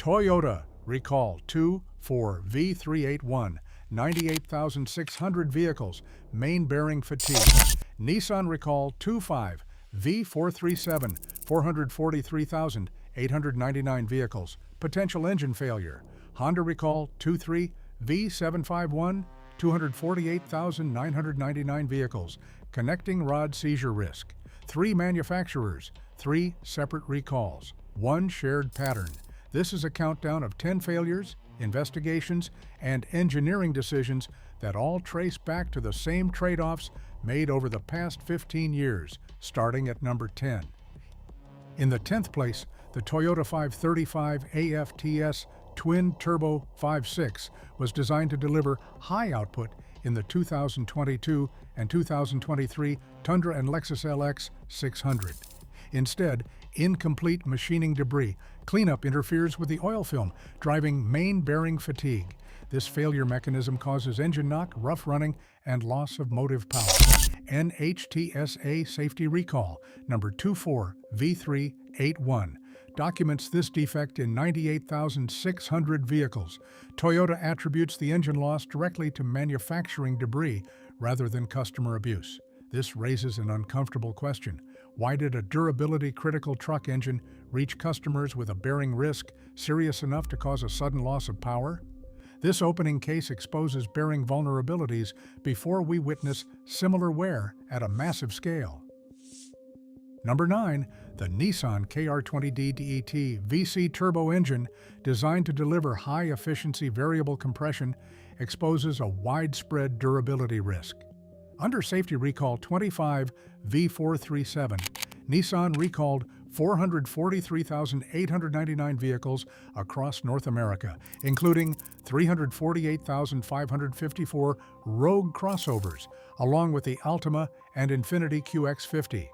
Toyota recall 24V381, 98,600 vehicles, main bearing fatigue. Nissan recall 25V437, 443,899 vehicles, potential engine failure. Honda recall 23V751, 248,999 vehicles, connecting rod seizure risk. 3 manufacturers, 3 separate recalls, 1 shared pattern. This is a countdown of 10 failures, investigations, and engineering decisions that all trace back to the same trade-offs made over the past 15 years, starting at number 10. In the 10th place, the Toyota 535 AFTS twin-turbo 5.6 was designed to deliver high output in the 2022 and 2023 Tundra and Lexus LX 600. Instead, incomplete machining debris cleanup interferes with the oil film, driving main bearing fatigue. This failure mechanism causes engine knock, rough running, and loss of motive power. NHTSA Safety Recall number 24V381 documents this defect in 98,600 vehicles. Toyota attributes the engine loss directly to manufacturing debris rather than customer abuse. This raises an uncomfortable question. Why did a durability-critical truck engine reach customers with a bearing risk serious enough to cause a sudden loss of power? This opening case exposes bearing vulnerabilities before we witness similar wear at a massive scale. Number 9, the Nissan KR20D DET VC turbo engine, designed to deliver high-efficiency variable compression, exposes a widespread durability risk. Under Safety Recall 25V437, Nissan recalled 443,899 vehicles across North America, including 348,554 Rogue crossovers, along with the Altima and Infiniti QX50.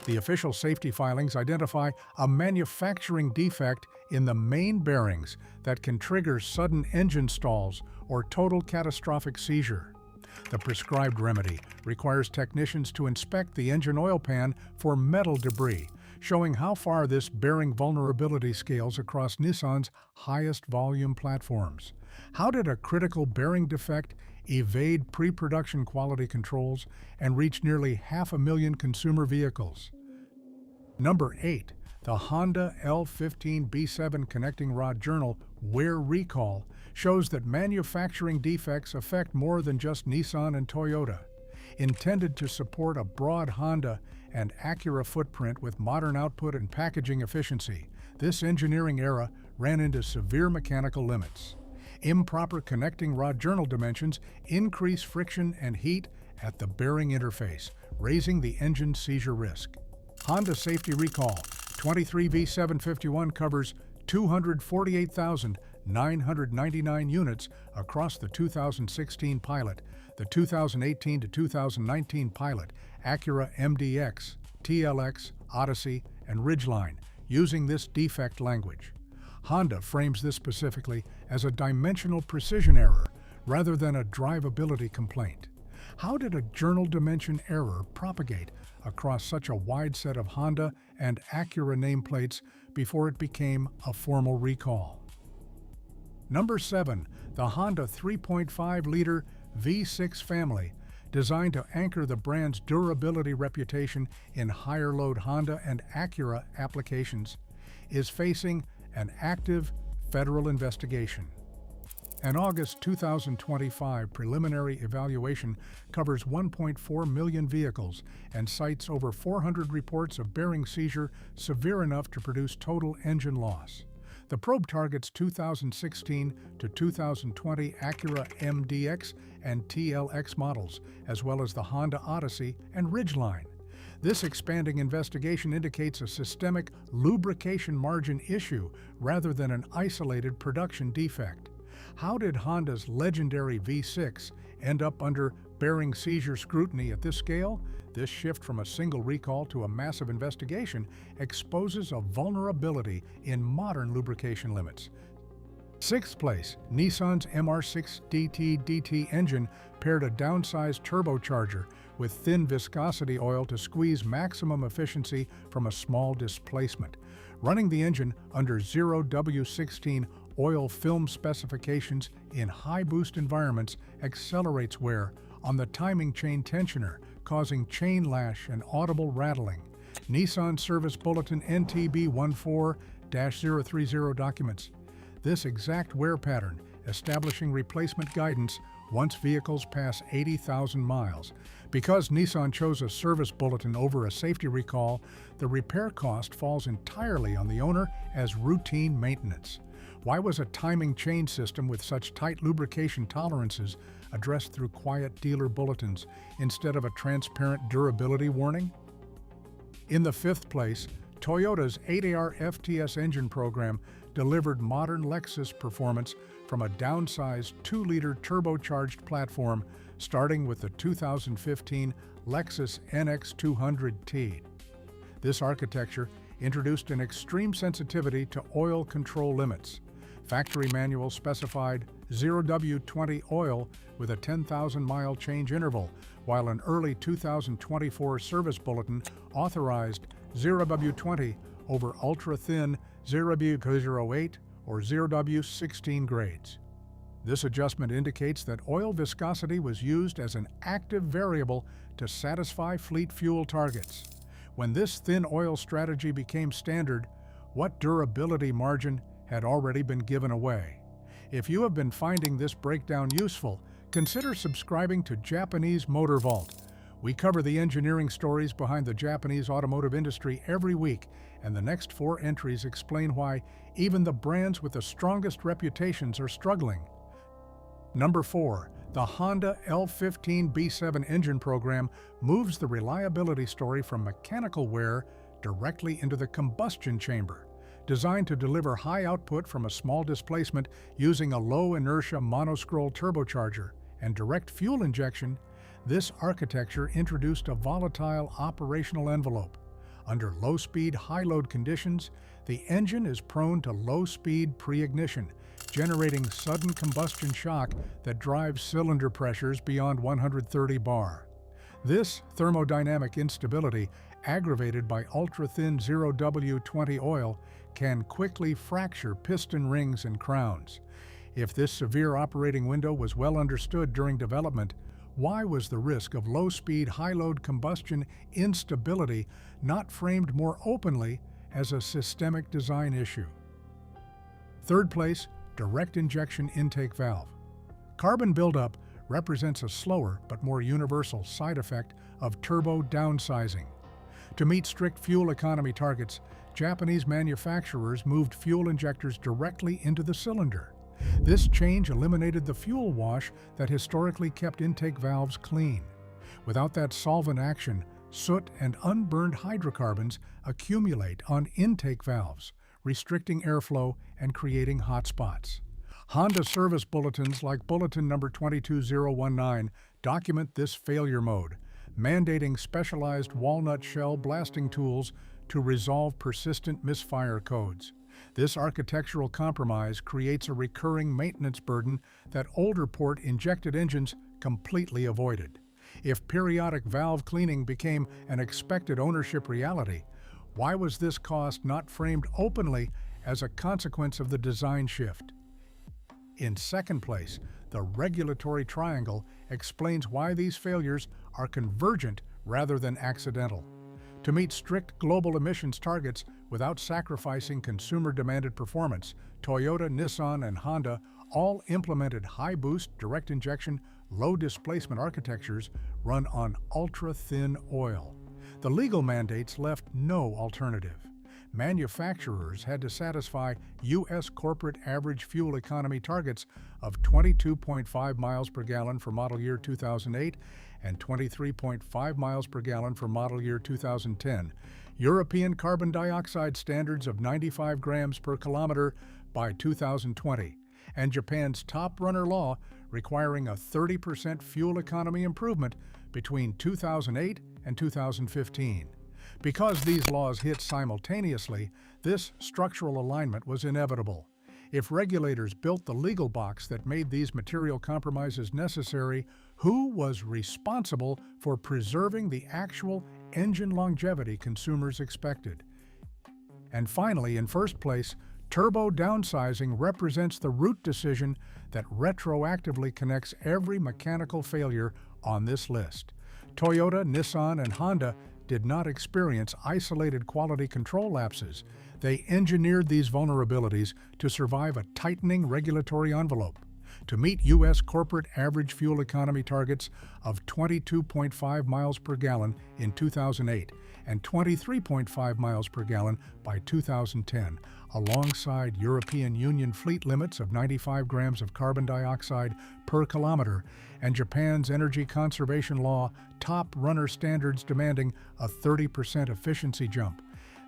The official safety filings identify a manufacturing defect in the main bearings that can trigger sudden engine stalls or total catastrophic seizure. The prescribed remedy requires technicians to inspect the engine oil pan for metal debris, showing how far this bearing vulnerability scales across Nissan's highest volume platforms. How did a critical bearing defect evade pre-production quality controls and reach nearly 500,000 consumer vehicles? Number 8. The Honda L15B7 Connecting Rod Journal Wear Recall shows that manufacturing defects affect more than just Nissan and Toyota. Intended to support a broad Honda and Acura footprint with modern output and packaging efficiency, this engineering era ran into severe mechanical limits. Improper connecting rod journal dimensions increase friction and heat at the bearing interface, raising the engine seizure risk. Honda Safety Recall 23V751 covers 248,999 units across the 2016 Pilot, the 2018 to 2019 Pilot, Acura MDX, TLX, Odyssey, and Ridgeline, using this defect language. Honda frames this specifically as a dimensional precision error rather than a drivability complaint. How did a journal dimension error propagate across such a wide set of Honda and Acura nameplates before it became a formal recall? Number 7. The Honda 3.5-liter V6 family, designed to anchor the brand's durability reputation in higher-load Honda and Acura applications, is facing an active federal investigation. An August 2025 preliminary evaluation covers 1.4 million vehicles and cites over 400 reports of bearing seizure severe enough to produce total engine loss. The probe targets 2016 to 2020 Acura MDX and TLX models, as well as the Honda Odyssey and Ridgeline. This expanding investigation indicates a systemic lubrication margin issue rather than an isolated production defect. How did Honda's legendary V6 end up under bearing seizure scrutiny at this scale? This shift from a single recall to a massive investigation exposes a vulnerability in modern lubrication limits. 6th place, Nissan's MR6 DT engine paired a downsized turbocharger with thin viscosity oil to squeeze maximum efficiency from a small displacement. Running the engine under 0W16 oil film specifications in high boost environments accelerates wear on the timing chain tensioner, causing chain lash and audible rattling. Nissan Service Bulletin NTB 14-030 documents this exact wear pattern, establishing replacement guidance once vehicles pass 80,000 miles. Because Nissan chose a service bulletin over a safety recall, the repair cost falls entirely on the owner as routine maintenance. Why was a timing chain system with such tight lubrication tolerances addressed through quiet dealer bulletins instead of a transparent durability warning? In the fifth place, Toyota's 8AR FTS engine program delivered modern Lexus performance from a downsized 2-liter turbocharged platform starting with the 2015 Lexus NX200T. This architecture introduced an extreme sensitivity to oil control limits. Factory manual specified 0W20 oil with a 10,000-mile change interval, while an early 2024 service bulletin authorized 0W20 over ultra-thin 0W08 or 0W16 grades. This adjustment indicates that oil viscosity was used as an active variable to satisfy fleet fuel targets. When this thin oil strategy became standard, what durability margin had already been given away? If you have been finding this breakdown useful, consider subscribing to Japanese Motor Vault. We cover the engineering stories behind the Japanese automotive industry every week, and the next 4 entries explain why even the brands with the strongest reputations are struggling. Number 4. The Honda L15B7 engine program moves the reliability story from mechanical wear directly into the combustion chamber. Designed to deliver high output from a small displacement using a low-inertia monoscroll turbocharger and direct fuel injection, this architecture introduced a volatile operational envelope. Under low-speed, high-load conditions, the engine is prone to low-speed pre-ignition, generating sudden combustion shock that drives cylinder pressures beyond 130 bar. This thermodynamic instability, aggravated by ultra-thin 0W20 oil, can quickly fracture piston rings and crowns. If this severe operating window was well understood during development, why was the risk of low-speed, high-load combustion instability not framed more openly as a systemic design issue? Third place, direct injection intake valve. Carbon buildup represents a slower but more universal side effect of turbo downsizing. To meet strict fuel economy targets, Japanese manufacturers moved fuel injectors directly into the cylinder. This change eliminated the fuel wash that historically kept intake valves clean. Without that solvent action, soot and unburned hydrocarbons accumulate on intake valves, restricting airflow and creating hot spots. Honda service bulletins like Bulletin number 22019 document this failure mode, mandating specialized walnut shell blasting tools to resolve persistent misfire codes. This architectural compromise creates a recurring maintenance burden that older port-injected engines completely avoided. If periodic valve cleaning became an expected ownership reality, why was this cost not framed openly as a consequence of the design shift? In second place, the regulatory triangle explains why these failures are convergent rather than accidental. To meet strict global emissions targets without sacrificing consumer-demanded performance, Toyota, Nissan, and Honda all implemented high-boost, direct injection, low-displacement architectures run on ultra-thin oil. The legal mandates left no alternative. Manufacturers had to satisfy U.S. corporate average fuel economy targets of 22.5 miles per gallon for model year 2008 and 23.5 miles per gallon for model year 2010, European carbon dioxide standards of 95 grams per kilometer by 2020, and Japan's top runner law requiring a 30% fuel economy improvement between 2008 and 2015. Because these laws hit simultaneously, this structural alignment was inevitable. If regulators built the legal box that made these material compromises necessary, who was responsible for preserving the actual engine longevity consumers expected? And finally, in first place, turbo downsizing represents the root decision that retroactively connects every mechanical failure on this list. Toyota, Nissan, and Honda did not experience isolated quality control lapses. They engineered these vulnerabilities to survive a tightening regulatory envelope. To meet U.S. corporate average fuel economy targets of 22.5 miles per gallon in 2008 and 23.5 miles per gallon by 2010, alongside European Union fleet limits of 95 grams of carbon dioxide per kilometer and Japan's energy conservation law top runner standards demanding a 30% efficiency jump.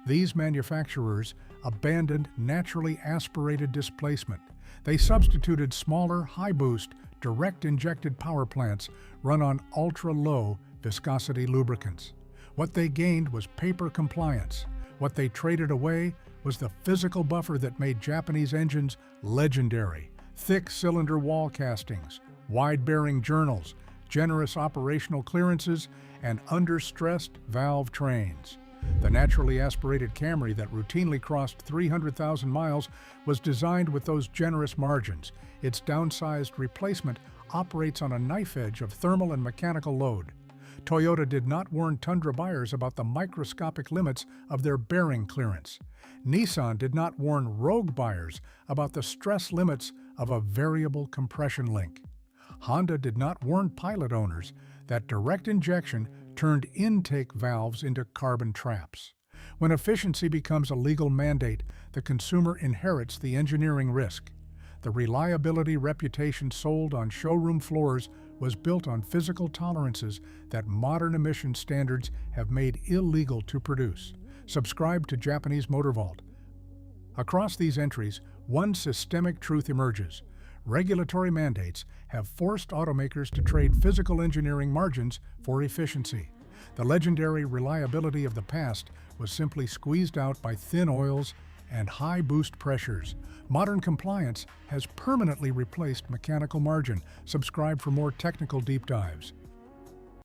These manufacturers abandoned naturally aspirated displacement. They substituted smaller, high-boost, direct-injected power plants run on ultra-low viscosity lubricants. What they gained was paper compliance. What they traded away was the physical buffer that made Japanese engines legendary. Thick cylinder wall castings, wide-bearing journals, generous operational clearances, and under-stressed valve trains. The naturally aspirated Camry that routinely crossed 300,000 miles was designed with those generous margins. Its downsized replacement operates on a knife edge of thermal and mechanical load. Toyota did not warn Tundra buyers about the microscopic limits of their bearing clearance. Nissan did not warn Rogue buyers about the stress limits of a variable compression link. Honda did not warn Pilot owners that direct injection turned intake valves into carbon traps. When efficiency becomes a legal mandate, the consumer inherits the engineering risk. The reliability reputation sold on showroom floors was built on physical tolerances that modern emission standards have made illegal to produce. Subscribe to Japanese Motor Vault. Across these entries, one systemic truth emerges. Regulatory mandates have forced automakers to trade physical engineering margins for efficiency. The legendary reliability of the past was simply squeezed out by thin oils and high boost pressures. Modern compliance has permanently replaced mechanical margin. Subscribe for more technical deep dives.